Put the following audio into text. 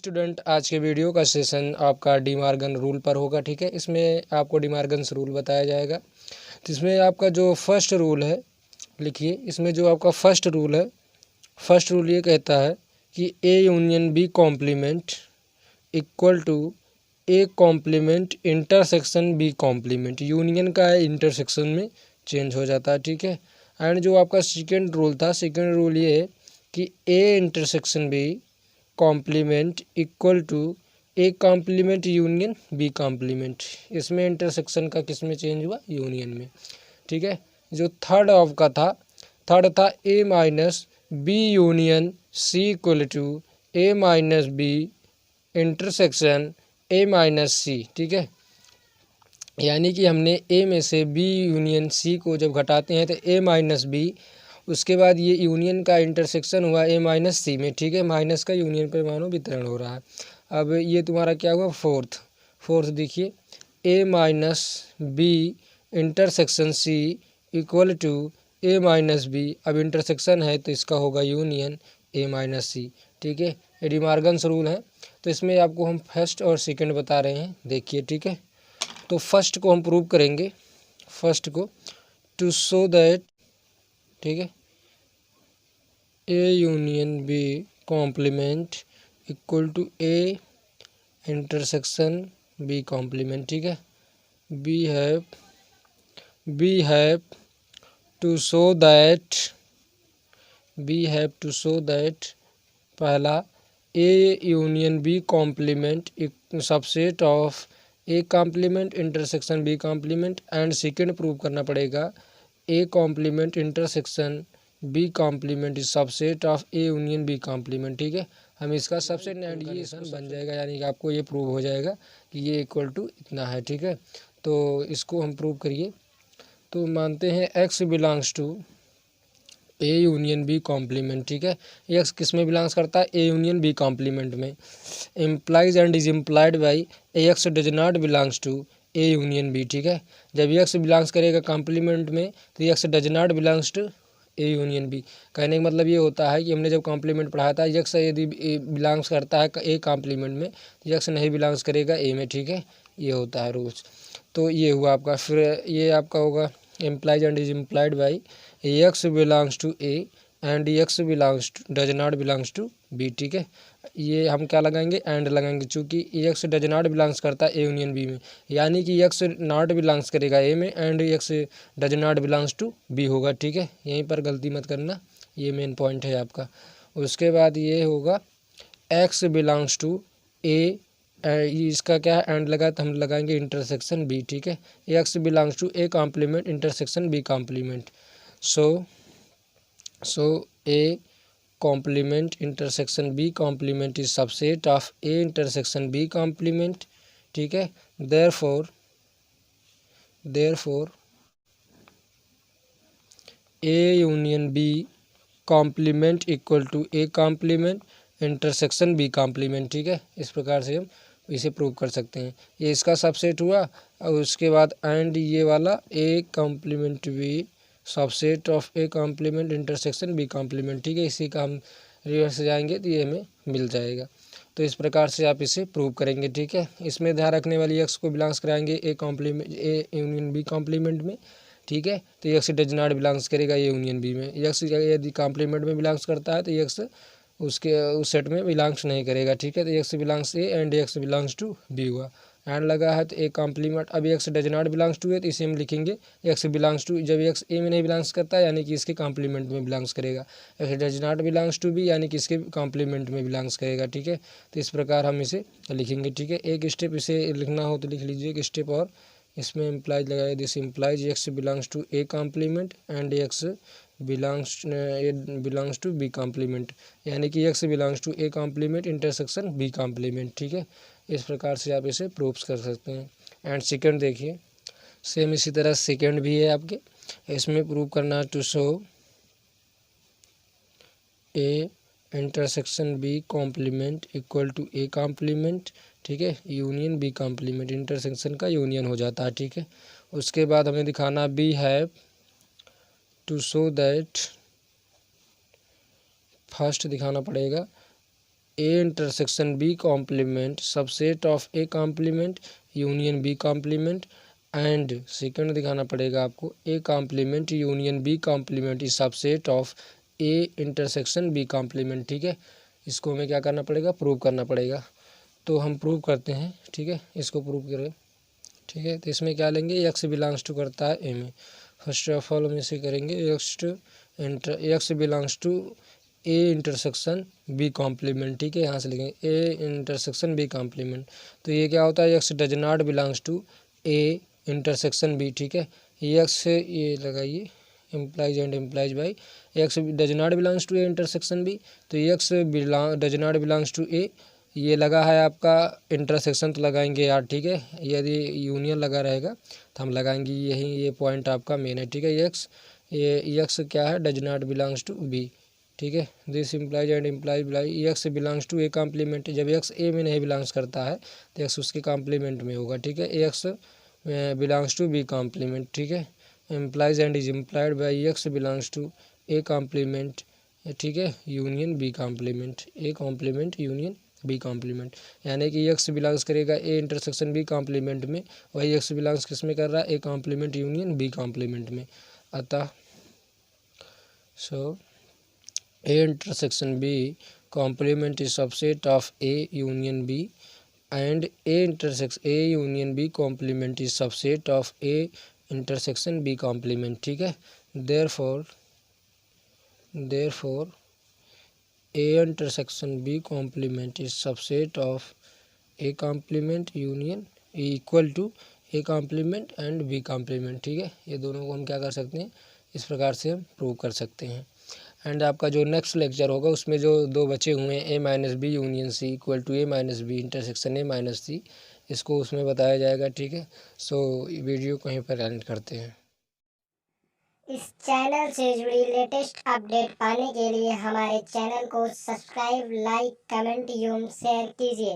Student, आज के video का सेशन आपका डी मॉर्गन रूल पर होगा। ठीक है, इसमें आपको डी मॉर्गन रूल बताया जाएगा। तो इसमें आपका जो फर्स्ट रूल है, लिखिए, इसमें जो आपका फर्स्ट रूल है, फर्स्ट रूल ये कहता है कि A union B complement equal to A complement intersection B complement. Union का है, इंटरसेक्शन में चेंज हो जाता है। ठीक है, एंड जो आपका सेकेंड रूल था, सेकेंड रूल ये है कि A intersection B complement equal to A complement union B complement. इसमें इंटरसेक्शन का किस में चेंज हुआ? यूनियन में। ठीक है, जो थर्ड ऑफ का था, थर्ड था A minus B union C equal to A minus B intersection A minus C. ठीक है, यानी कि हमने ए में से बी यूनियन सी को जब घटाते हैं तो ए माइनस बी, उसके बाद ये यूनियन का इंटरसेक्शन हुआ ए माइनस सी में। ठीक है, माइनस का यूनियन पर मानो वितरण हो रहा है। अब ये तुम्हारा क्या हुआ? फोर्थ देखिए, A minus B intersection C equal to A minus B. अब इंटरसेक्शन है तो इसका होगा यूनियन ए माइनस सी। ठीक है, ये डी मॉर्गन रूल है। तो इसमें आपको हम फर्स्ट और सेकंड बता रहे हैं, देखिए। ठीक है, तो फर्स्ट को हम प्रूव करेंगे, फर्स्ट को, टू शो दैट, ठीक है, A union B complement equal to A intersection B complement. ठीक है, we have to show that पहला A union B complement subset of A complement intersection B complement, and second prove करना पड़ेगा A complement intersection B complement is subset of A union B complement. ठीक है, हम इसका subset and ये बन जाएगा, यानी कि आपको ये प्रूव हो जाएगा कि ये इक्वल टू इतना है। ठीक है, तो इसको हम प्रूव करिए। तो मानते हैं x belongs to A union B complement. ठीक है, एक्स किस में बिलोंग्स करता है? ए यूनियन बी कॉम्प्लीमेंट में। Implies and is implied by x does not belongs to A union B. ठीक है, जब एक्स बिलोंग्स करेगा कॉम्प्लीमेंट में तो x does not belongs to A union B. कहने का मतलब ये होता है कि हमने जब कॉम्प्लीमेंट पढ़ाया था, एक्स यदि बिलोंग्स करता है ए कॉम्प्लीमेंट में तो एक्स नहीं बिलोंग्स करेगा ए में। ठीक है, ये होता है रूल्स। तो ये हुआ आपका। फिर ये आपका होगा implies and is implied by x belongs to A and x belongs to does not belongs to B. ठीक है, ये हम क्या लगाएंगे? एंड लगाएंगे, चूँकि एक्स डज नॉट बिलोंग्स करता है ए यूनियन बी में, यानी कि एक्स नॉट बिलोंग्स करेगा ए में and x does not belongs to B होगा। ठीक है, यहीं पर गलती मत करना, ये मेन पॉइंट है आपका। उसके बाद ये होगा एक्स बिलोंग्स टू ए, इसका क्या है? एंड लगा तो हम लगाएंगे इंटरसेक्शन बी। ठीक है, x belongs to A complement intersection B complement. So A complement intersection B complement is subset of A intersection B complement। ठीक है, therefore A union B complement equal to A complement intersection B complement। ठीक है, इस प्रकार से हम इसे prove कर सकते हैं। ये इसका सबसेट हुआ, और उसके बाद एंड ये वाला A complement B subset of A complement intersection B complement. ठीक है, इसी का हम रिवर्स जाएंगे तो ये हमें मिल जाएगा। तो इस प्रकार से आप इसे प्रूव करेंगे। ठीक है, इसमें ध्यान रखने वाली एक्स को बिलोंग्स कराएंगे A complement A union B complement में। ठीक है, तो एक्स डज नॉट बिलोंग्स करेगा ए यूनियन बी में। एक्स यदि कॉम्प्लीमेंट में बिलोंग्स करता है तो एक्स उसके उस सेट में बिलोंग्स नहीं करेगा। ठीक है, तो x belongs A and x belongs to B हुआ। एंड लगा है तो ए कॉम्प्लीमेंट, अब x does not belongs to है तो इसे हम लिखेंगे एक्स बिलोंग्स टू। जब एक्स ए में नहीं बिलोंग्स करता है यानी कि इसके कॉम्प्लीमेंट में बिलोंग्स करेगा। X does not belongs to B यानी कि इसके कॉम्प्लीमेंट में बिलोंग्स करेगा। ठीक है, तो इस प्रकार हम इसे लिखेंगे। ठीक है, एक स्टेप इसे लिखना हो तो लिख लीजिए, एक स्टेप और इसमें इम्प्लाइज लगाइए। This implies x belongs to A complement and x belongs to B complement, यानी कि x belongs to A complement intersection B complement. ठीक है, इस प्रकार से आप इसे प्रूव कर सकते हैं। एंड सेकंड देखिए, सेम इसी तरह सेकंड भी है आपके, इसमें प्रूव करना to show A intersection B complement equal to A complement. ठीक है, यूनियन बी कॉम्प्लीमेंट, इंटरसेक्शन का यूनियन हो जाता है। ठीक है, उसके बाद हमें दिखाना we have to show that, first दिखाना पड़ेगा A intersection B complement subset of A complement union B complement and second दिखाना पड़ेगा आपको A complement union B complement is subset of A intersection B complement. ठीक है, इसको हमें क्या करना पड़ेगा, प्रूव करना पड़ेगा। तो हम प्रूव करते हैं। ठीक है, इसको प्रूव करें। ठीक है, तो इसमें क्या लेंगे, एक्स बिलोंग्स टू करता है ए में। फर्स्ट ऑफ ऑल हम इसे करेंगे x belongs to A intersection B complement. ठीक है, यहाँ से लिखेंगे ए इंटरसेक्शन बी कॉम्प्लीमेंट। तो ये क्या होता है, x does not belongs to A intersection B. ठीक है, एक्स ये लगाइए implies and implies by x does not belongs to A intersection B. तो x does not belongs to A, ये लगा है आपका इंटरसेक्शन तो लगाएंगे यार। ठीक है, यदि यूनियन लगा रहेगा तो हम लगाएंगे यही, ये पॉइंट आपका मेन है। ठीक है, ये एक्स क्या है, does not belongs to B. ठीक है, this implies and implies by x belongs to A complement. जब एक्स ए में नहीं बिलोंग्स करता है तो एक्स उसके कॉम्प्लीमेंट में होगा। ठीक है, x belongs to B complement. ठीक है, implies and is implied by x belongs to A complement. ठीक है, union B complement, A complement union B complement, यानी कि एक्स बिलोंग्स करेगा ए इंटरसेक्शन बी कॉम्प्लीमेंट में, वही एक्स बिलोंग्स किस में कर रहा है, A complement union B complement में। अतः so A intersection B complement is subset of A union B and A union B complement is subset of A intersection B complement. ठीक है, therefore A intersection B complement is subset of A complement union equal to A complement and B complement। ठीक है, ये दोनों को हम क्या कर सकते हैं, इस प्रकार से हम प्रूव कर सकते हैं। एंड आपका जो नेक्स्ट लेक्चर होगा उसमें जो दो बचे हुए हैं A minus B union C equal to A minus B intersection A minus C, इसको उसमें बताया जाएगा। ठीक है, सो वीडियो कहीं पर एंड करते हैं। इस चैनल से जुड़ी लेटेस्ट अपडेट पाने के लिए हमारे चैनल को सब्सक्राइब, लाइक, कमेंट एवं शेयर कीजिए।